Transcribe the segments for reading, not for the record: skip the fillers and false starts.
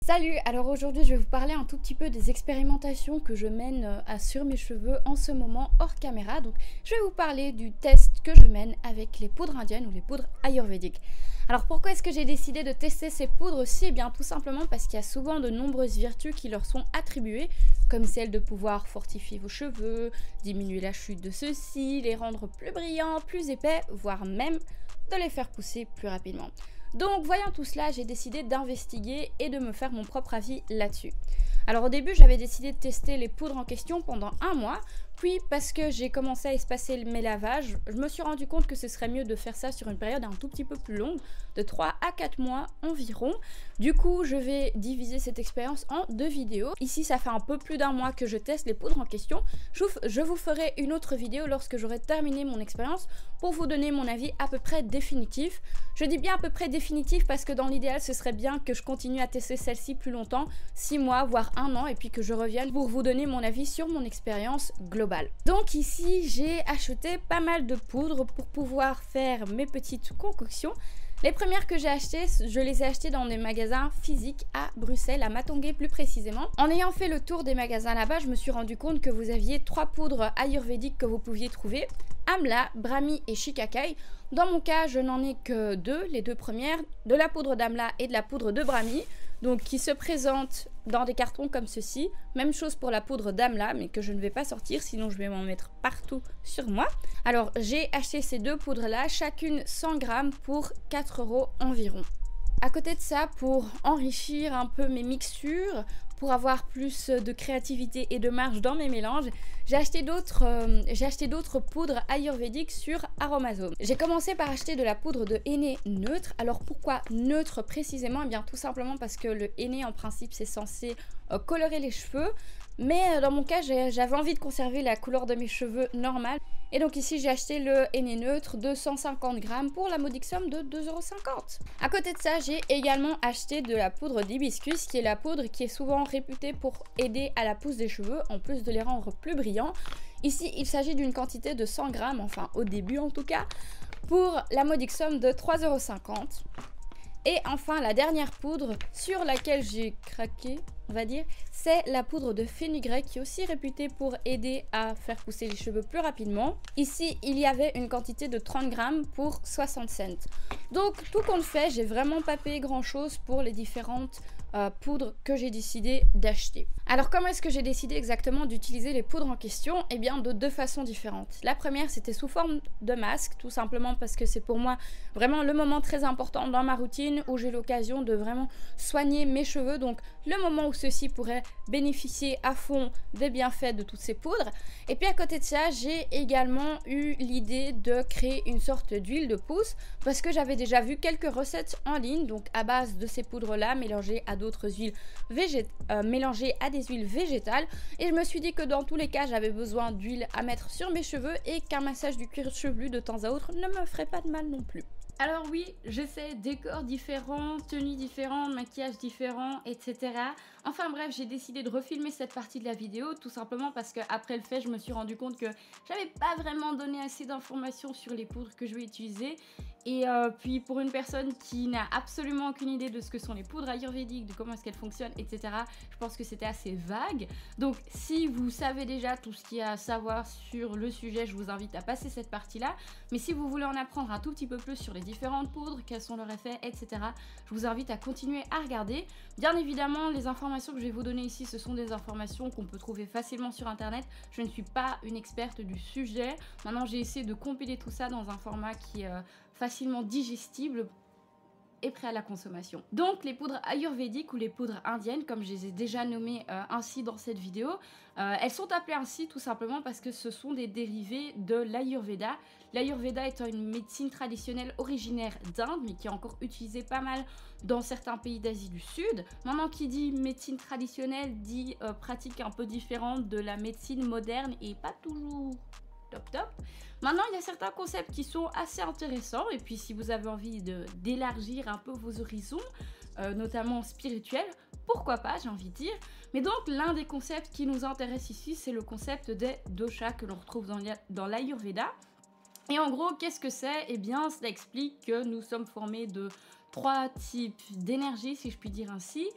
Salut, alors aujourd'hui je vais vous parler un tout petit peu des expérimentations que je mène sur mes cheveux en ce moment hors caméra. Donc je vais vous parler du test que je mène avec les poudres indiennes ou les poudres ayurvédiques. Alors pourquoi est-ce que j'ai décidé de tester ces poudres aussi? Eh bien tout simplement parce qu'il y a souvent de nombreuses vertus qui leur sont attribuées, comme celle de pouvoir fortifier vos cheveux, diminuer la chute de ceux-ci, les rendre plus brillants, plus épais, voire même de les faire pousser plus rapidement. Donc voyant tout cela, j'ai décidé d'investiguer et de me faire mon propre avis là-dessus. Alors au début, j'avais décidé de tester les poudres en question pendant un mois, puis parce que j'ai commencé à espacer mes lavages, je me suis rendu compte que ce serait mieux de faire ça sur une période un tout petit peu plus longue, de 3 à 4 mois environ. Du coup, je vais diviser cette expérience en 2 vidéos. Ici, ça fait un peu plus d'un mois que je teste les poudres en question. Je vous ferai une autre vidéo lorsque j'aurai terminé mon expérience pour vous donner mon avis à peu près définitif. Je dis bien à peu près définitif parce que dans l'idéal, ce serait bien que je continue à tester celle-ci plus longtemps, 6 mois, voire 1 an, et puis que je revienne pour vous donner mon avis sur mon expérience globale. Donc ici, j'ai acheté pas mal de poudres pour pouvoir faire mes petites concoctions. Les premières que j'ai achetées, je les ai achetées dans des magasins physiques à Bruxelles, à Matongué plus précisément. En ayant fait le tour des magasins là-bas, je me suis rendu compte que vous aviez 3 poudres ayurvédiques que vous pouviez trouver: Amla, Brahmi et Shikakai. Dans mon cas, je n'en ai que 2, les 2 premières, de la poudre d'Amla et de la poudre de Brahmi, donc qui se présentent dans des cartons comme ceci. Même chose pour la poudre d'Amla, mais que je ne vais pas sortir, sinon je vais m'en mettre partout sur moi. Alors j'ai acheté ces 2 poudres là, chacune 100 grammes pour 4 € environ. À côté de ça, pour enrichir un peu mes mixtures, pour avoir plus de créativité et de marge dans mes mélanges, j'ai acheté d'autres poudres ayurvédiques sur Aromazone. J'ai commencé par acheter de la poudre de henné neutre. Alors pourquoi neutre précisément? Eh bien tout simplement parce que le henné en principe c'est censé colorer les cheveux. Mais dans mon cas, j'avais envie de conserver la couleur de mes cheveux normale. Et donc ici, j'ai acheté le henné neutre de 150 grammes pour la modique somme de 2,50 €. À côté de ça, j'ai également acheté de la poudre d'hibiscus, qui est la poudre qui est souvent réputée pour aider à la pousse des cheveux, en plus de les rendre plus brillants. Ici, il s'agit d'une quantité de 100 grammes, enfin au début en tout cas, pour la modique somme de 3,50 €. Et enfin, la dernière poudre sur laquelle j'ai craqué, on va dire, c'est la poudre de fenugrec, qui est aussi réputée pour aider à faire pousser les cheveux plus rapidement. Ici, il y avait une quantité de 30 grammes pour 60 cents. Donc, tout compte fait, j'ai vraiment pas payé grand chose pour les différentes poudres que j'ai décidé d'acheter. Alors comment est-ce que j'ai décidé exactement d'utiliser les poudres en question? Eh bien de 2 façons différentes. La première, c'était sous forme de masque, tout simplement parce que c'est pour moi vraiment le moment très important dans ma routine où j'ai l'occasion de vraiment soigner mes cheveux, donc le moment où ceux-ci pourraient bénéficier à fond des bienfaits de toutes ces poudres. Et puis à côté de ça, j'ai également eu l'idée de créer une sorte d'huile de pousse parce que j'avais déjà vu quelques recettes en ligne, donc à base de ces poudres-là mélangées à d'autres huiles mélangées à des huiles végétales, et je me suis dit que dans tous les cas j'avais besoin d'huile à mettre sur mes cheveux et qu'un massage du cuir chevelu de temps à autre ne me ferait pas de mal non plus. Alors oui, je sais, décors différents, tenues différentes, maquillage différent, etc. Enfin bref, j'ai décidé de refilmer cette partie de la vidéo tout simplement parce qu'après le fait, je me suis rendu compte que j'avais pas vraiment donné assez d'informations sur les poudres que je vais utiliser. Et puis pour une personne qui n'a absolument aucune idée de ce que sont les poudres ayurvédiques, de comment est-ce qu'elles fonctionnent, etc., je pense que c'était assez vague. Donc si vous savez déjà tout ce qu'il y a à savoir sur le sujet, je vous invite à passer cette partie-là. Mais si vous voulez en apprendre un tout petit peu plus sur les différentes poudres, quels sont leurs effets, etc., je vous invite à continuer à regarder. Bien évidemment, les informations que je vais vous donner ici, ce sont des informations qu'on peut trouver facilement sur internet. Je ne suis pas une experte du sujet. Maintenant, j'ai essayé de compiler tout ça dans un format qui est facilement digestible et prêt à la consommation. Donc les poudres ayurvédiques ou les poudres indiennes, comme je les ai déjà nommées ainsi dans cette vidéo, elles sont appelées ainsi tout simplement parce que ce sont des dérivés de l'Ayurveda. L'Ayurveda étant une médecine traditionnelle originaire d'Inde, mais qui est encore utilisée pas mal dans certains pays d'Asie du Sud. Maintenant, qui dit médecine traditionnelle dit pratique un peu différente de la médecine moderne et pas toujours top. Maintenant, il y a certains concepts qui sont assez intéressants, et puis si vous avez envie d'élargir un peu vos horizons, notamment spirituels, pourquoi pas, j'ai envie de dire. Mais donc, l'un des concepts qui nous intéresse ici, c'est le concept des doshas que l'on retrouve dans l'Ayurveda. Et en gros, qu'est-ce que c'est? Eh bien, cela explique que nous sommes formés de 3 types d'énergie, si je puis dire ainsi.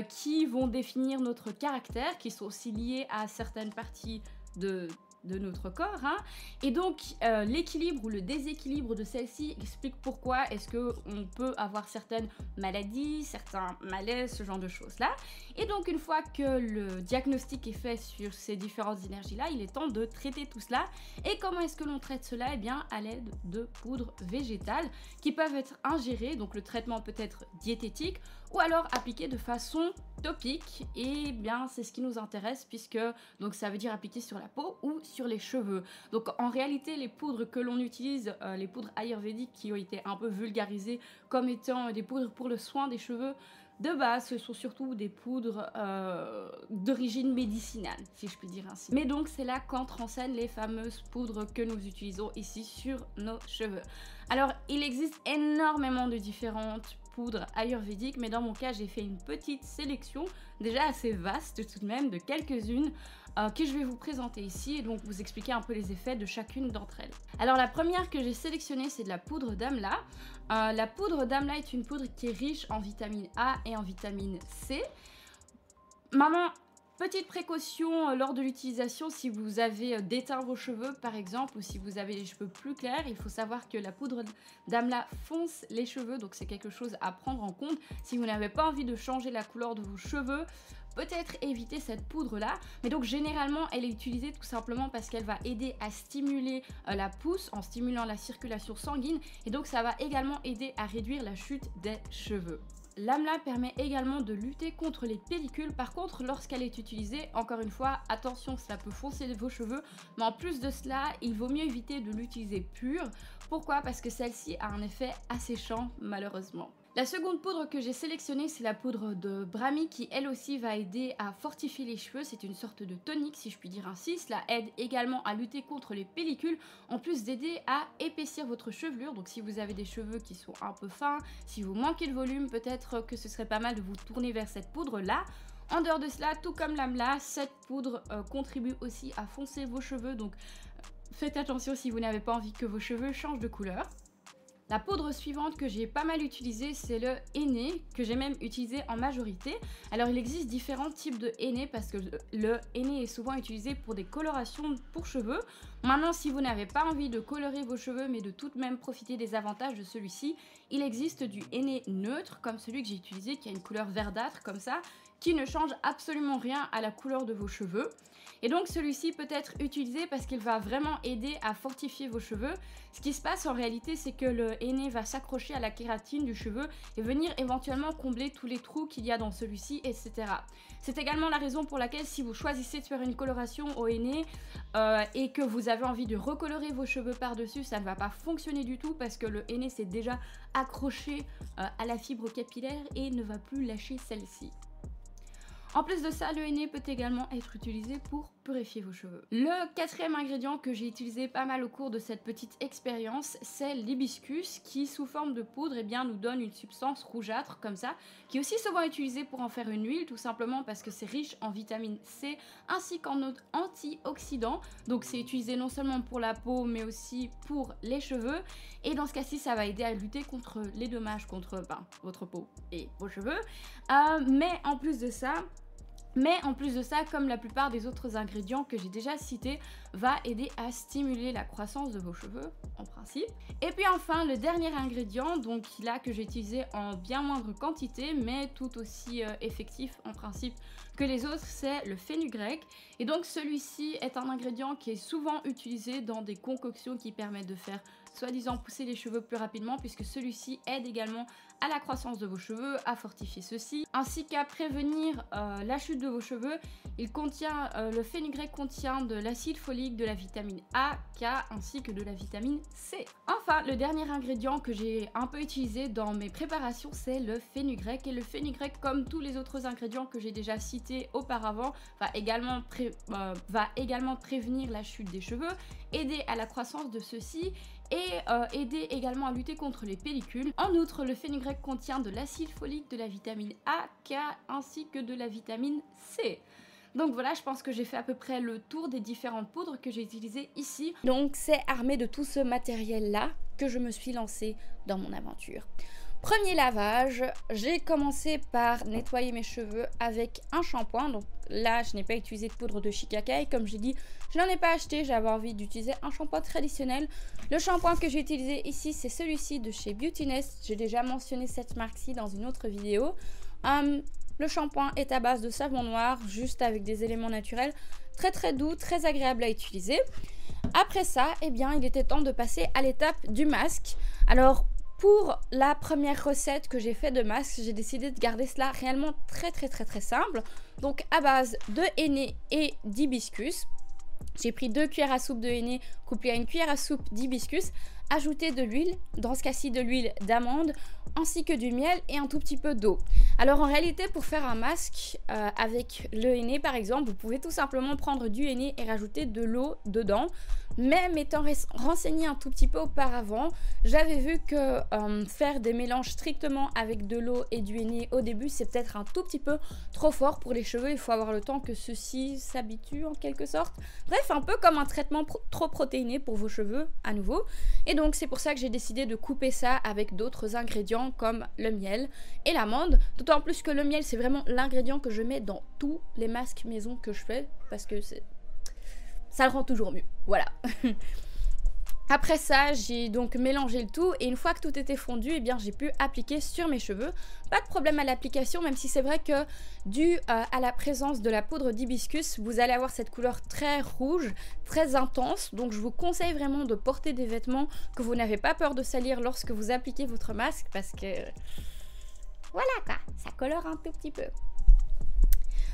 qui vont définir notre caractère, qui sont aussi liés à certaines parties de notre corps, hein. Et donc l'équilibre ou le déséquilibre de celle-ci explique pourquoi est-ce qu'on peut avoir certaines maladies, certains malaises, ce genre de choses là. Et donc une fois que le diagnostic est fait sur ces différentes énergies là, il est temps de traiter tout cela. Et comment est-ce que l'on traite cela? Eh bien à l'aide de poudres végétales qui peuvent être ingérées, donc le traitement peut être diététique ou alors appliqué de façon topique, et bien c'est ce qui nous intéresse puisque donc ça veut dire appliquer sur la peau ou sur les cheveux. Donc en réalité les poudres que l'on utilise, les poudres ayurvédiques qui ont été un peu vulgarisées comme étant des poudres pour le soin des cheveux, de base ce sont surtout des poudres d'origine médicinale, si je puis dire ainsi. Mais donc c'est là qu'entrent en scène les fameuses poudres que nous utilisons ici sur nos cheveux. Alors il existe énormément de différentes poudres ayurvédiques, mais dans mon cas j'ai fait une petite sélection déjà assez vaste tout de même de quelques-unes que je vais vous présenter ici et donc vous expliquer un peu les effets de chacune d'entre elles. Alors la première que j'ai sélectionnée, c'est de la poudre d'Amla. La poudre d'Amla est une poudre qui est riche en vitamine A et en vitamine C. Maman, petite précaution lors de l'utilisation, si vous avez déteint vos cheveux par exemple, ou si vous avez les cheveux plus clairs, il faut savoir que la poudre d'Amla fonce les cheveux, donc c'est quelque chose à prendre en compte. Si vous n'avez pas envie de changer la couleur de vos cheveux, peut-être éviter cette poudre là, mais donc généralement elle est utilisée tout simplement parce qu'elle va aider à stimuler la pousse en stimulant la circulation sanguine, et donc ça va également aider à réduire la chute des cheveux. L'Amla permet également de lutter contre les pellicules. Par contre, lorsqu'elle est utilisée, encore une fois, attention, cela peut foncer vos cheveux. Mais en plus de cela, il vaut mieux éviter de l'utiliser pure. Pourquoi? Parce que celle-ci a un effet asséchant, malheureusement. La seconde poudre que j'ai sélectionnée, c'est la poudre de Brahmi qui elle aussi va aider à fortifier les cheveux. C'est une sorte de tonique si je puis dire ainsi. Cela aide également à lutter contre les pellicules en plus d'aider à épaissir votre chevelure. Donc si vous avez des cheveux qui sont un peu fins, si vous manquez de volume, peut-être que ce serait pas mal de vous tourner vers cette poudre là. En dehors de cela, tout comme l'Amla, cette poudre contribue aussi à foncer vos cheveux. Donc faites attention si vous n'avez pas envie que vos cheveux changent de couleur. La poudre suivante que j'ai pas mal utilisée, c'est le henné, que j'ai même utilisé en majorité. Alors il existe différents types de henné parce que le henné est souvent utilisé pour des colorations pour cheveux. Maintenant, si vous n'avez pas envie de colorer vos cheveux mais de tout de même profiter des avantages de celui-ci, il existe du henné neutre comme celui que j'ai utilisé qui a une couleur verdâtre comme ça, qui ne change absolument rien à la couleur de vos cheveux. Et donc celui-ci peut être utilisé parce qu'il va vraiment aider à fortifier vos cheveux. Ce qui se passe en réalité, c'est que le henné va s'accrocher à la kératine du cheveu et venir éventuellement combler tous les trous qu'il y a dans celui-ci, etc. C'est également la raison pour laquelle si vous choisissez de faire une coloration au henné et que vous avez envie de recolorer vos cheveux par-dessus, ça ne va pas fonctionner du tout parce que le henné s'est déjà accroché à la fibre capillaire et ne va plus lâcher celle-ci. En plus de ça, le henné peut également être utilisé pour purifier vos cheveux. Le quatrième ingrédient que j'ai utilisé pas mal au cours de cette petite expérience, c'est l'hibiscus qui sous forme de poudre nous donne une substance rougeâtre comme ça, qui est aussi souvent utilisée pour en faire une huile, tout simplement parce que c'est riche en vitamine C ainsi qu'en antioxydants. Donc c'est utilisé non seulement pour la peau mais aussi pour les cheveux, et dans ce cas-ci ça va aider à lutter contre les dommages contre votre peau et vos cheveux. Mais en plus de ça, comme la plupart des autres ingrédients que j'ai déjà cités, va aider à stimuler la croissance de vos cheveux en principe. Et puis enfin le dernier ingrédient, donc là que j'ai utilisé en bien moindre quantité mais tout aussi effectif en principe que les autres, c'est le fenugrec. Et donc celui-ci est un ingrédient qui est souvent utilisé dans des concoctions qui permettent de faire soi-disant pousser les cheveux plus rapidement, puisque celui-ci aide également à la croissance de vos cheveux, à fortifier ceux-ci, ainsi qu'à prévenir la chute de vos cheveux. Le fenugrec contient de l'acide folique, de la vitamine A, K, ainsi que de la vitamine C. Enfin, le dernier ingrédient que j'ai un peu utilisé dans mes préparations, c'est le fenugrec. Et le fenugrec, comme tous les autres ingrédients que j'ai déjà cités auparavant, va également prévenir la chute des cheveux, aider à la croissance de ceux-ci et aider également à lutter contre les pellicules. En outre, le fenugrec contient de l'acide folique, de la vitamine A, K ainsi que de la vitamine C. Donc voilà, je pense que j'ai fait à peu près le tour des différentes poudres que j'ai utilisées ici. Donc c'est armé de tout ce matériel là que je me suis lancée dans mon aventure. Premier lavage, j'ai commencé par nettoyer mes cheveux avec un shampoing. Donc là, je n'ai pas utilisé de poudre de shikakai. Comme j'ai dit, je n'en ai pas acheté. J'avais envie d'utiliser un shampoing traditionnel. Le shampoing que j'ai utilisé ici, c'est celui-ci de chez Beauty Nest. J'ai déjà mentionné cette marque-ci dans une autre vidéo. Le shampoing est à base de savon noir, juste avec des éléments naturels. Très très doux, très agréable à utiliser. Après ça, eh bien, il était temps de passer à l'étape du masque. Alors, pour la première recette que j'ai fait de masque, j'ai décidé de garder cela réellement très simple. Donc à base de henné et d'hibiscus. J'ai pris 2 cuillères à soupe de henné couplées à 1 cuillère à soupe d'hibiscus. Ajouter de l'huile, dans ce cas-ci de l'huile d'amande, ainsi que du miel et un tout petit peu d'eau. Alors en réalité, pour faire un masque avec le henné par exemple, vous pouvez tout simplement prendre du henné et rajouter de l'eau dedans. Mais m'étant renseignée un tout petit peu auparavant, j'avais vu que faire des mélanges strictement avec de l'eau et du henné au début, c'est peut-être un tout petit peu trop fort pour les cheveux. Il faut avoir le temps que ceux-ci s'habituent en quelque sorte. Bref, un peu comme un traitement trop protéiné pour vos cheveux à nouveau. Et donc c'est pour ça que j'ai décidé de couper ça avec d'autres ingrédients comme le miel et l'amande. D'autant plus que le miel, c'est vraiment l'ingrédient que je mets dans tous les masques maison que je fais parce que ça le rend toujours mieux. Voilà. Après ça, j'ai donc mélangé le tout et une fois que tout était fondu, eh bien j'ai pu appliquer sur mes cheveux. Pas de problème à l'application, même si c'est vrai que dû à la présence de la poudre d'hibiscus, vous allez avoir cette couleur très rouge, très intense. Donc je vous conseille vraiment de porter des vêtements que vous n'avez pas peur de salir lorsque vous appliquez votre masque parce que voilà quoi, ça colore un tout petit peu.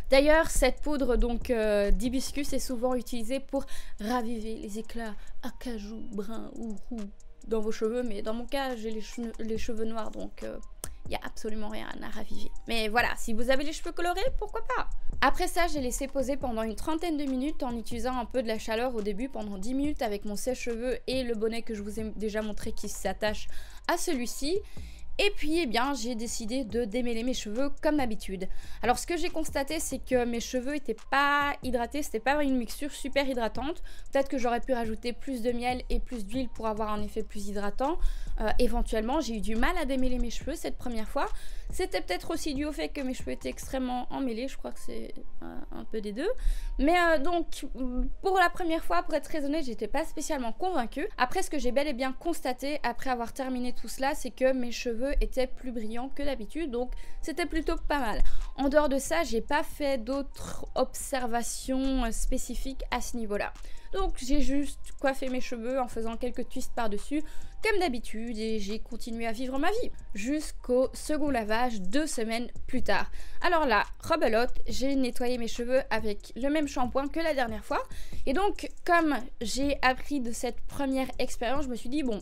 D'ailleurs, cette poudre donc d'hibiscus est souvent utilisée pour raviver les éclats acajou, brun ou roux dans vos cheveux. Mais dans mon cas, j'ai les cheveux noirs, donc il n'y a absolument rien à raviver. Mais voilà, si vous avez les cheveux colorés, pourquoi pas? Après ça, j'ai laissé poser pendant une trentaine de minutes en utilisant un peu de la chaleur au début pendant 10 minutes avec mon sèche-cheveux et le bonnet que je vous ai déjà montré qui s'attache à celui-ci. Et puis, eh bien, j'ai décidé de démêler mes cheveux comme d'habitude. Alors, ce que j'ai constaté, c'est que mes cheveux n'étaient pas hydratés. C'était pas une mixture super hydratante. Peut-être que j'aurais pu rajouter plus de miel et plus d'huile pour avoir un effet plus hydratant. Éventuellement, j'ai eu du mal à démêler mes cheveux cette première fois. C'était peut-être aussi dû au fait que mes cheveux étaient extrêmement emmêlés. Je crois que c'est un peu des deux. Mais donc, pour la première fois, pour être très honnête, j'étais pas spécialement convaincue. Après, ce que j'ai bel et bien constaté après avoir terminé tout cela, c'est que mes cheveux étaient plus brillants que d'habitude. Donc, c'était plutôt pas mal. En dehors de ça, j'ai pas fait d'autres observations spécifiques à ce niveau-là. Donc, j'ai juste coiffé mes cheveux en faisant quelques twists par-dessus, comme d'habitude, et j'ai continué à vivre ma vie jusqu'au second lavage 2 semaines plus tard. Alors là, rebelote, j'ai nettoyé mes cheveux avec le même shampoing que la dernière fois. Et donc, comme j'ai appris de cette première expérience, je me suis dit, bon,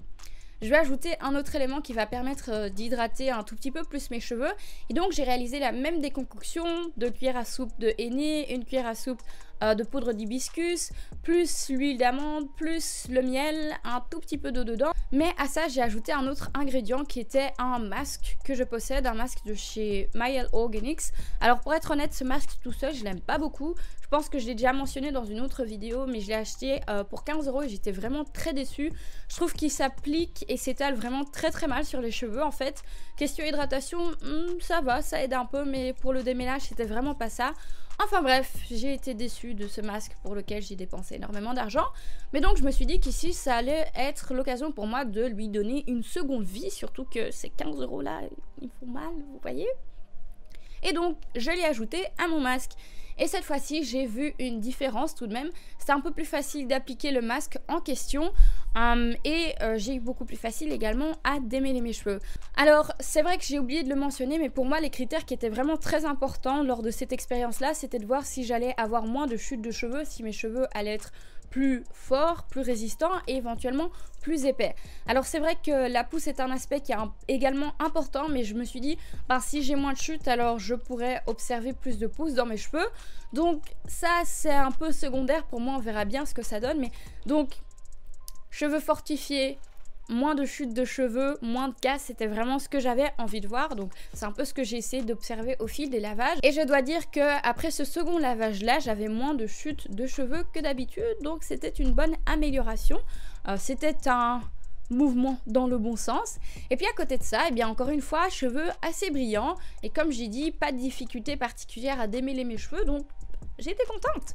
je vais ajouter un autre élément qui va permettre d'hydrater un tout petit peu plus mes cheveux. Et donc, j'ai réalisé la même déconcoction, 2 cuillères à soupe de henné, 1 cuillère à soupe de poudre d'hibiscus, plus l'huile d'amande, plus le miel, un tout petit peu d'eau dedans. Mais à ça, j'ai ajouté un autre ingrédient qui était un masque que je possède, un masque de chez Mielle Organics. Alors pour être honnête, ce masque tout seul, je l'aime pas beaucoup. Je pense que je l'ai déjà mentionné dans une autre vidéo, mais je l'ai acheté pour 15 € et j'étais vraiment très déçue. Je trouve qu'il s'applique et s'étale vraiment très mal sur les cheveux en fait. Question hydratation, ça va, ça aide un peu, mais pour le démêlage, c'était vraiment pas ça. Enfin bref, j'ai été déçue de ce masque pour lequel j'ai dépensé énormément d'argent. Mais donc je me suis dit qu'ici, ça allait être l'occasion pour moi de lui donner une seconde vie. Surtout que ces 15 € là, ils font mal, vous voyez. Et donc, je l'ai ajouté à mon masque. Et cette fois-ci, j'ai vu une différence tout de même. C'était un peu plus facile d'appliquer le masque en question. J'ai eu beaucoup plus facile également à démêler mes cheveux. Alors, c'est vrai que j'ai oublié de le mentionner, mais pour moi, les critères qui étaient vraiment très importants lors de cette expérience-là, c'était de voir si j'allais avoir moins de chutes de cheveux, si mes cheveux allaient être plus forts, plus résistants et éventuellement plus épais. Alors c'est vrai que la pousse est un aspect qui est également important, mais je me suis dit, si j'ai moins de chutes, alors je pourrais observer plus de pousse dans mes cheveux. Donc ça, c'est un peu secondaire pour moi, on verra bien ce que ça donne. Mais donc, cheveux fortifiés, moins de chutes de cheveux, moins de casse, c'était vraiment ce que j'avais envie de voir. Donc c'est un peu ce que j'ai essayé d'observer au fil des lavages. Et je dois dire que après ce second lavage là, j'avais moins de chutes de cheveux que d'habitude. Donc c'était une bonne amélioration. C'était un mouvement dans le bon sens. Et puis à côté de ça, et bien encore une fois, cheveux assez brillants. Et comme j'ai dit, pas de difficulté particulière à démêler mes cheveux, donc j'ai été contente.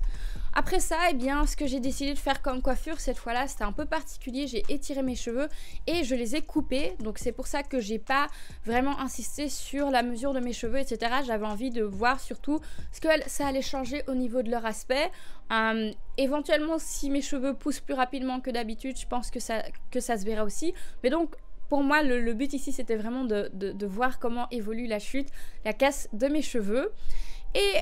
Après ça, eh bien, ce que j'ai décidé de faire comme coiffure cette fois-là, c'était un peu particulier. J'ai étiré mes cheveux et je les ai coupés. Donc c'est pour ça que j'ai pas vraiment insisté sur la mesure de mes cheveux, etc. J'avais envie de voir surtout ce que ça allait changer au niveau de leur aspect. Éventuellement, si mes cheveux poussent plus rapidement que d'habitude, je pense que ça se verra aussi. Mais donc, pour moi, le but ici, c'était vraiment de voir comment évolue la chute, la casse de mes cheveux. Et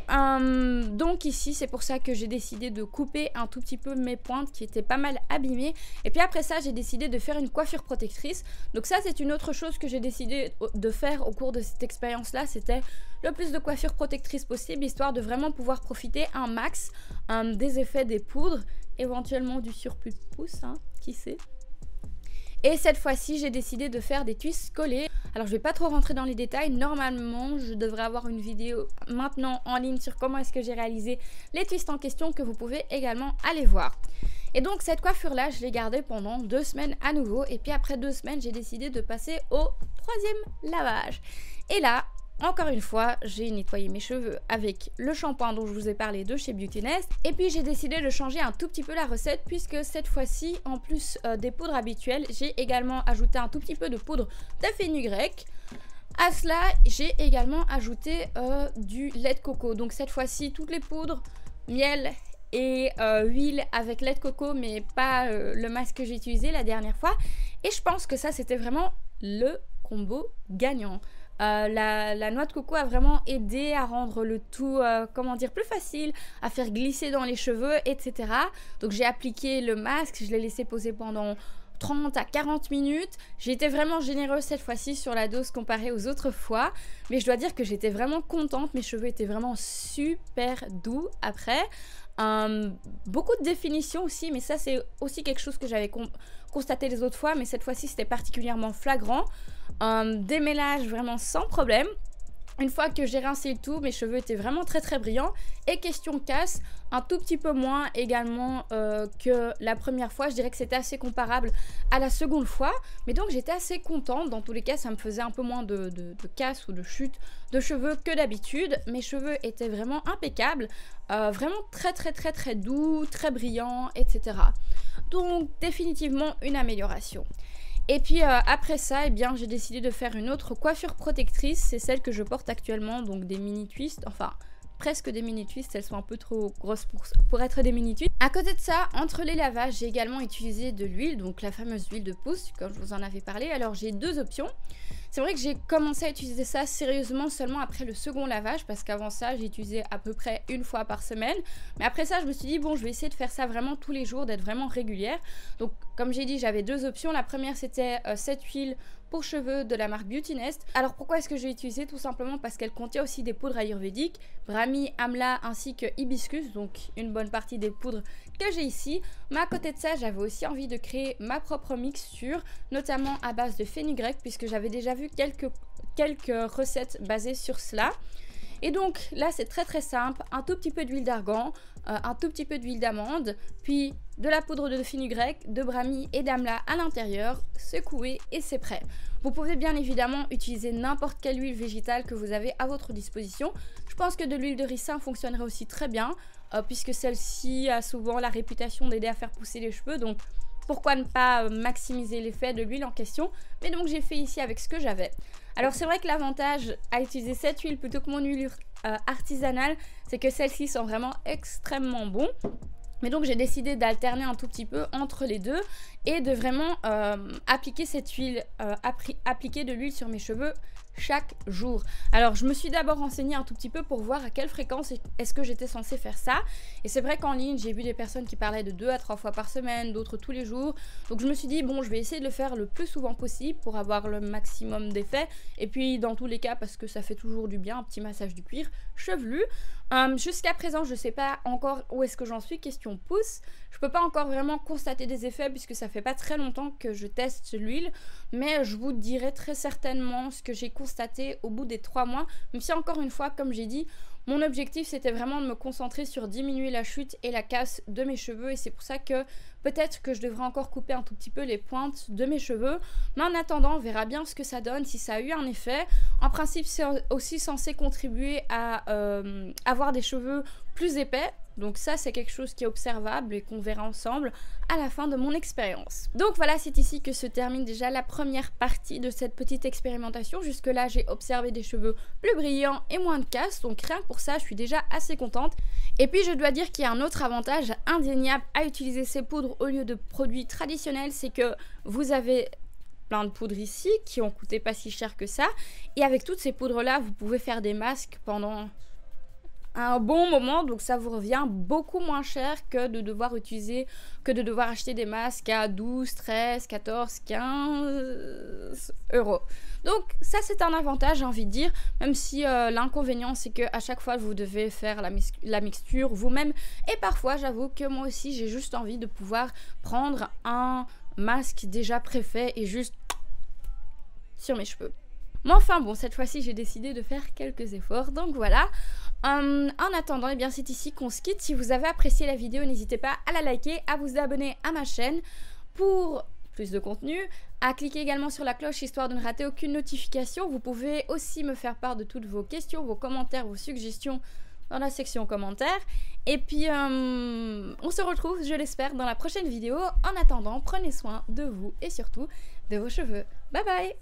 donc ici, c'est pour ça que j'ai décidé de couper un tout petit peu mes pointes qui étaient pas mal abîmées. Et puis après ça, j'ai décidé de faire une coiffure protectrice. Donc ça, c'est une autre chose que j'ai décidé de faire au cours de cette expérience-là. C'était le plus de coiffure protectrice possible, histoire de vraiment pouvoir profiter un max des effets des poudres, éventuellement du surplus de pouce, hein, qui sait. Et cette fois-ci, j'ai décidé de faire des twists collés. Alors, je vais pas trop rentrer dans les détails. Normalement, je devrais avoir une vidéo maintenant en ligne sur comment est-ce que j'ai réalisé les twists en question que vous pouvez également aller voir. Et donc, cette coiffure-là, je l'ai gardée pendant 2 semaines à nouveau. Et puis après 2 semaines, j'ai décidé de passer au 3e lavage. Et là, encore une fois, j'ai nettoyé mes cheveux avec le shampoing dont je vous ai parlé de chez Beauty Nest. Et puis j'ai décidé de changer un tout petit peu la recette puisque cette fois-ci, en plus des poudres habituelles, j'ai également ajouté un tout petit peu de poudre de fenugrec. À cela, j'ai également ajouté du lait de coco. Donc cette fois-ci, toutes les poudres, miel et huile avec lait de coco, mais pas le masque que j'ai utilisé la dernière fois. Et je pense que ça, c'était vraiment le combo gagnant. La noix de coco a vraiment aidé à rendre le tout, comment dire, plus facile, à faire glisser dans les cheveux, etc. Donc j'ai appliqué le masque, je l'ai laissé poser pendant 30 à 40 minutes. J'ai été vraiment généreuse cette fois-ci sur la dose comparée aux autres fois. Mais je dois dire que j'étais vraiment contente. Mes cheveux étaient vraiment super doux après. Beaucoup de définition aussi, mais ça c'est aussi quelque chose que j'avais constaté les autres fois, mais cette fois-ci c'était particulièrement flagrant. Démêlage vraiment sans problème. Une fois que j'ai rincé le tout, mes cheveux étaient vraiment très très brillants. Et question casse, un tout petit peu moins également que la première fois. Je dirais que c'était assez comparable à la seconde fois. Mais donc j'étais assez contente. Dans tous les cas, ça me faisait un peu moins de casse ou de chute de cheveux que d'habitude. Mes cheveux étaient vraiment impeccables. Vraiment très très très très doux, très brillants, etc. Donc définitivement une amélioration. Et puis après ça, eh bien, j'ai décidé de faire une autre coiffure protectrice. C'est celle que je porte actuellement, donc des mini twists, enfin presque des mini twists, elles sont un peu trop grosses pour être des mini twists. À côté de ça, entre les lavages, j'ai également utilisé de l'huile, donc la fameuse huile de pousse, comme je vous en avais parlé. Alors j'ai 2 options. C'est vrai que j'ai commencé à utiliser ça sérieusement seulement après le second lavage, parce qu'avant ça, j'ai utilisé à peu près 1 fois par semaine. Mais après ça, je me suis dit, bon, je vais essayer de faire ça vraiment tous les jours, d'être vraiment régulière. Donc, comme j'ai dit, j'avais 2 options. La première, c'était cette huile pour cheveux de la marque Beauty Nest. Alors, pourquoi est-ce que j'ai utilisé? Tout simplement parce qu'elle contient aussi des poudres ayurvédiques, Brahmi, Amla ainsi que hibiscus, donc une bonne partie des poudres que j'ai ici. Mais à côté de ça, j'avais aussi envie de créer ma propre mixture, notamment à base de fenugrec, puisque j'avais déjà vu quelques recettes basées sur cela. Et donc là, c'est très très simple, un tout petit peu d'huile d'argan, un tout petit peu d'huile d'amande, puis de la poudre de fenugrec, de brahmi et d'amla à l'intérieur, secoué et c'est prêt. Vous pouvez bien évidemment utiliser n'importe quelle huile végétale que vous avez à votre disposition. Je pense que de l'huile de ricin fonctionnerait aussi très bien, puisque celle-ci a souvent la réputation d'aider à faire pousser les cheveux, donc pourquoi ne pas maximiser l'effet de l'huile en question. Mais donc j'ai fait ici avec ce que j'avais. Alors c'est vrai que l'avantage à utiliser cette huile plutôt que mon huile artisanale, c'est que celles-ci sont vraiment extrêmement bonnes. Mais donc j'ai décidé d'alterner un tout petit peu entre les deux et de vraiment appliquer cette huile, appliquer de l'huile sur mes cheveux chaque jour. Alors je me suis d'abord renseignée un tout petit peu pour voir à quelle fréquence est-ce que j'étais censée faire ça. Et c'est vrai qu'en ligne j'ai vu des personnes qui parlaient de 2 à 3 fois par semaine, d'autres tous les jours. Donc je me suis dit bon, je vais essayer de le faire le plus souvent possible pour avoir le maximum d'effet. Et puis dans tous les cas, parce que ça fait toujours du bien, un petit massage du cuir chevelu. Jusqu'à présent je sais pas encore où est-ce que j'en suis, question pouce. Je peux pas encore vraiment constater des effets puisque ça fait pas très longtemps que je teste l'huile, mais je vous dirai très certainement ce que j'ai constaté au bout des 3 mois, même si encore une fois, comme j'ai dit, Mon objectif c'était vraiment de me concentrer sur diminuer la chute et la casse de mes cheveux, et c'est pour ça que peut-être que je devrais encore couper un tout petit peu les pointes de mes cheveux, mais en attendant on verra bien ce que ça donne, si ça a eu un effet. En principe c'est aussi censé contribuer à avoir des cheveux plus épais. Donc ça c'est quelque chose qui est observable et qu'on verra ensemble à la fin de mon expérience. Donc voilà, c'est ici que se termine déjà la première partie de cette petite expérimentation. Jusque là j'ai observé des cheveux plus brillants et moins de casse, donc rien que pour ça je suis déjà assez contente. Et puis je dois dire qu'il y a un autre avantage indéniable à utiliser ces poudres au lieu de produits traditionnels, c'est que vous avez plein de poudres ici qui ont coûté pas si cher que ça, et avec toutes ces poudres là vous pouvez faire des masques pendant un bon moment, donc ça vous revient beaucoup moins cher que de devoir acheter des masques à 12, 13, 14, 15 euros. Donc ça c'est un avantage, j'ai envie de dire, même si l'inconvénient c'est que à chaque fois vous devez faire la mixture vous-même, et parfois j'avoue que moi aussi j'ai juste envie de pouvoir prendre un masque déjà préfait et juste sur mes cheveux. Mais enfin bon, cette fois-ci j'ai décidé de faire quelques efforts, donc voilà. En attendant, eh bien c'est ici qu'on se quitte. Si vous avez apprécié la vidéo, n'hésitez pas à la liker, à vous abonner à ma chaîne pour plus de contenu, à cliquer également sur la cloche histoire de ne rater aucune notification. Vous pouvez aussi me faire part de toutes vos questions, vos commentaires, vos suggestions dans la section commentaires. Et puis on se retrouve, je l'espère, dans la prochaine vidéo. En attendant, prenez soin de vous et surtout de vos cheveux. Bye bye!